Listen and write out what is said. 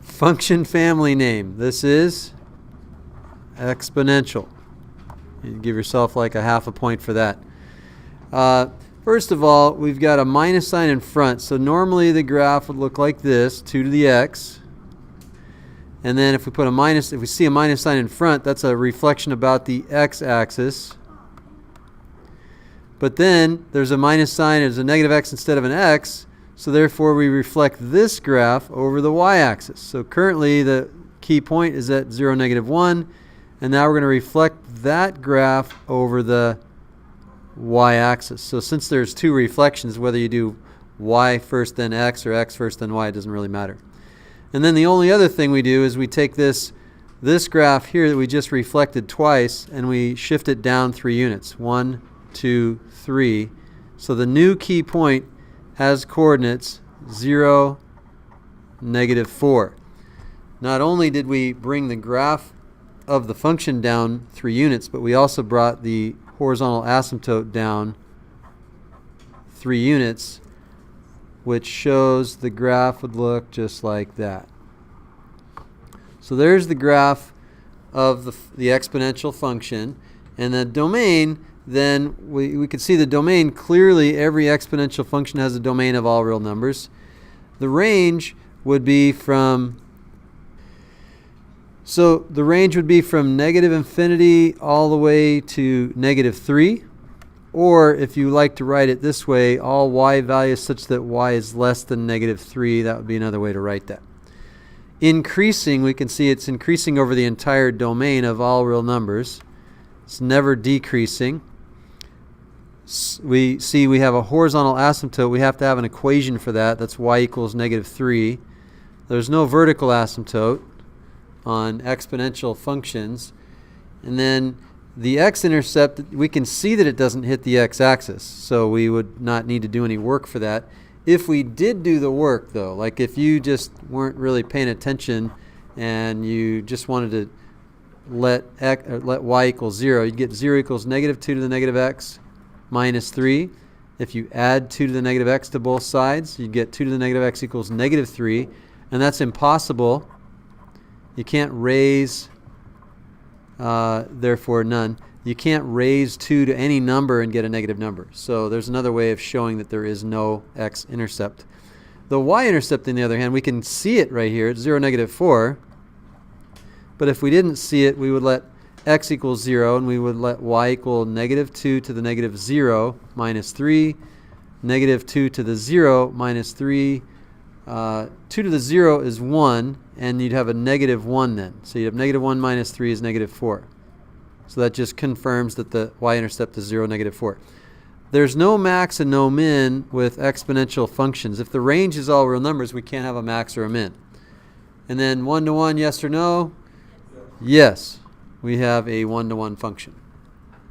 Function family name. This is exponential. You give yourself like a half a point for that. First of all, we've got a minus sign in front. So normally the graph would look like this, 2 to the x. And then if we see a minus sign in front, that's a reflection about the x-axis. But then there's a minus sign, there's a negative x instead of an x, so therefore we reflect this graph over the y-axis. So currently the key point is at 0, -1, and now we're going to reflect that graph over the y-axis. So since there's two reflections, whether you do y first then x or x first then y, it doesn't really matter. And then the only other thing we do is we take this graph here that we just reflected twice and we shift it down 3 units. 1, 2, 3. So the new key point has coordinates 0, -4. Not only did we bring the graph of the function down 3 units, but we also brought the horizontal asymptote down 3 units, which shows the graph would look just like that. So there's the graph of the exponential function, and the domain, then we could see the domain clearly. Every exponential function has a domain of all real numbers. The range would be from -infinity all the way to -3. Or if you like to write it this way, all y values such that y is less than -3, that would be another way to write that. Increasing, we can see it's increasing over the entire domain of all real numbers. It's never decreasing. We see we have a horizontal asymptote. We have to have an equation for that. That's y equals -3. There's no vertical asymptote on exponential functions. And then the x-intercept, we can see that it doesn't hit the x-axis, so we would not need to do any work for that. If we did do the work, though, like if you just weren't really paying attention and you just wanted to let y equal 0, you'd get 0 equals -2 to the negative x minus 3. If you add 2 to the negative x to both sides, you'd get 2 to the negative x equals -3, and that's impossible. You can't raise, therefore none. You can't raise 2 to any number and get a negative number. So there's another way of showing that there is no x-intercept. The y-intercept, on the other hand, we can see it right here. It's 0, -4. But if we didn't see it, we would let x equals 0, and we would let y equal -2 to the -0 minus 3, -2 to the 0 minus 3. 2 to the 0 is 1, and you'd have a -1 then. So you'd have -1 minus 3 is -4. So that just confirms that the y-intercept is 0, -4. There's no max and no min with exponential functions. If the range is all real numbers, we can't have a max or a min. And then 1-to-1, yes or no? Yes, we have a 1-to-1 function.